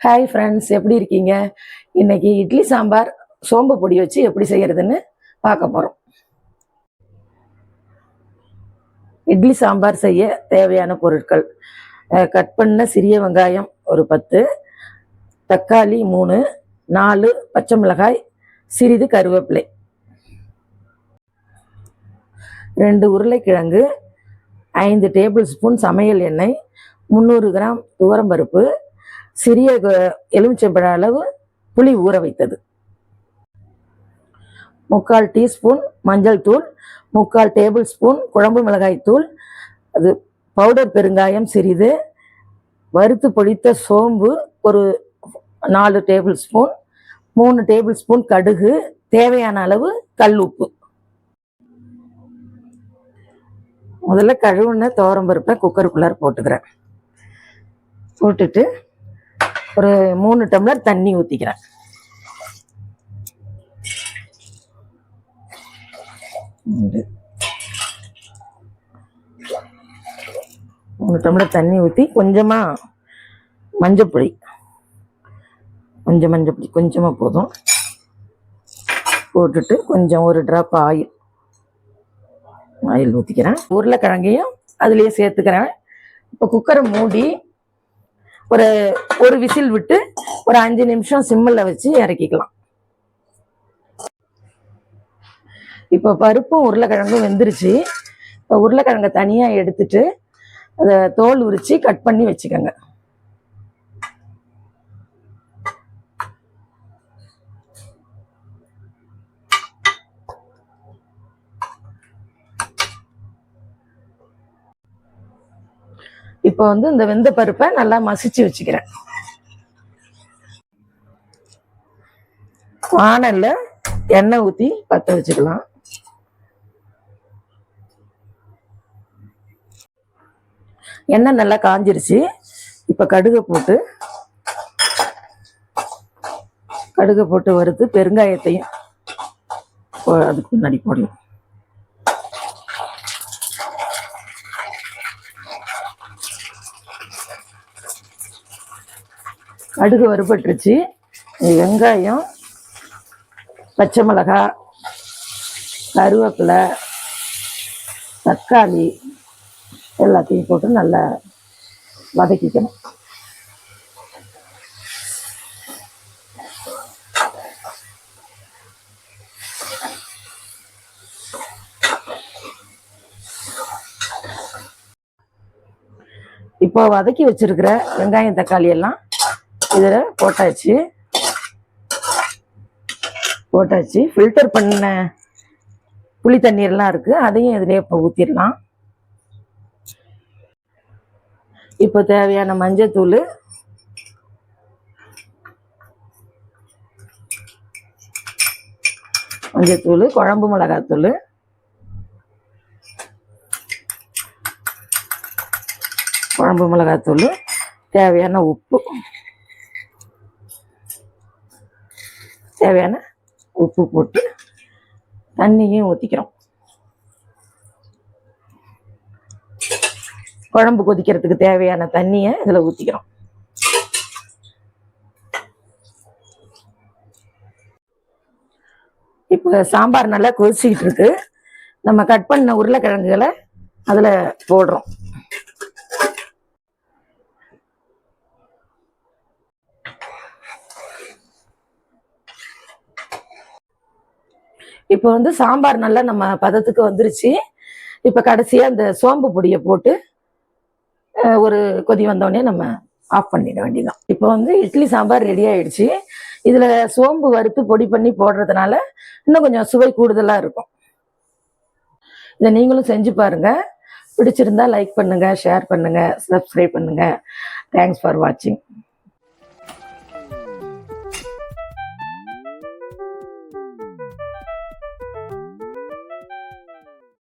Hi friends, எப்படி இருக்கீங்க? இன்னைக்கு இட்லி சாம்பார் சோம்பு பொடி வச்சு எப்படி செய்யறதுன்னு பார்க்க போகிறோம். இட்லி சாம்பார் செய்ய தேவையான பொருட்கள்: கட் பண்ண சிறிய வெங்காயம் ஒரு 10, தக்காளி 3, 4 பச்சை மிளகாய், சிறிது கருவேப்பிலை, 2 உருளைக்கிழங்கு, 5 டேபிள் ஸ்பூன் சமையல் எண்ணெய், 300 கிராம் துவரம்பருப்பு, சிறிய எலுமிச்சம்பழ அளவு புளி ஊற வைத்தது, 3/4 டீஸ்பூன் மஞ்சள் தூள், 3/4 டேபிள் ஸ்பூன் குழம்பு மிளகாய் தூள், அது பவுடர் பெருங்காயம் சிறிது, வறுத்து பொடித்த சோம்பு ஒரு 4 டேபிள் ஸ்பூன், 3 டேபிள் ஸ்பூன் கடுகு, தேவையான அளவு கல் உப்பு. முதல்ல கழுவுன துவரம்பருப்பை குக்கருக்குள்ளார போட்டுக்கிறேன். போட்டுட்டு ஒரு 3 டம்ளர் தண்ணி ஊற்றிக்கிறேன். 3 டம்ளர் தண்ணி ஊற்றி கொஞ்சமாக மஞ்சப்பொடி, கொஞ்சமாக போதும். போட்டுட்டு கொஞ்சம் ஒரு ட்ராப் ஆயில் ஊற்றிக்கிறேன். உருளைக்கிழங்கையும் அதுலேயே சேர்த்துக்கிறேன். இப்போ குக்கரை மூடி ஒரு விசில் விட்டு ஒரு 5 நிமிஷம் சிம்மில் வச்சு இறக்கிக்கலாம். இப்போ பருப்பும் உருளைக்கிழங்கும் வெந்துருச்சு. இப்போ உருளைக்கிழங்கை தனியாக எடுத்துட்டு அதை தோல் உரித்து கட் பண்ணி வச்சுக்கோங்க. இப்போ இந்த வெந்த பருப்பை நல்லா மசிச்சு வச்சுக்கிறேன். வாணல்ல எண்ணெய் ஊற்றி பற்ற வச்சுக்கலாம். எண்ணெய் நல்லா காஞ்சிருச்சு. இப்போ கடுகை போட்டு வறுத்து பெருங்காயத்தையும் அதுக்கு முன்னாடி போடலாம். கடுகு வறுபட்டுருச்சு. வெங்காயம், பச்சை மிளகாய், கருவேப்பிலை, தக்காளி எல்லாத்தையும் போட்டு நல்லா வதக்கிக்கணும். இப்போ வதக்கி வச்சிருக்கிற வெங்காயம் தக்காளி எல்லாம் இதில் போட்டாச்சு. ஃபில்டர் பண்ண புளி தண்ணீர்லாம் இருக்குது, அதையும் இதிலே இப்போ ஊற்றிடலாம். இப்போ தேவையான மஞ்சத்தூள், குழம்பு மிளகாத்தூள், தேவையான உப்பு போட்டு தண்ணியும் ஊற்றிக்கிறோம். குழம்பு கொதிக்கிறதுக்கு தேவையான தண்ணியை இதில் ஊற்றிக்கிறோம். இப்போ சாம்பார் நல்லா கொதிச்சுக்கிட்டு இருக்கு. நம்ம கட் பண்ண உருளைக்கிழங்குகளை அதில் போடுறோம். இப்போ சாம்பார் நல்லா நம்ம பதத்துக்கு வந்துருச்சு. இப்போ கடைசியாக அந்த சோம்பு பொடியை போட்டு ஒரு கொதி வந்தோடனே நம்ம ஆஃப் பண்ணிட வேண்டியதான். இப்போ இட்லி சாம்பார் ரெடி ஆயிடுச்சு. இதில் சோம்பு வறுத்து பொடி பண்ணி போடுறதுனால இன்னும் கொஞ்சம் சுவை கூடுதலாக இருக்கும். இதை நீங்களும் செஞ்சு பாருங்கள். பிடிச்சிருந்தா லைக் பண்ணுங்கள், ஷேர் பண்ணுங்கள், சப்ஸ்கிரைப் பண்ணுங்கள். தேங்க்ஸ் ஃபார் வாட்சிங்.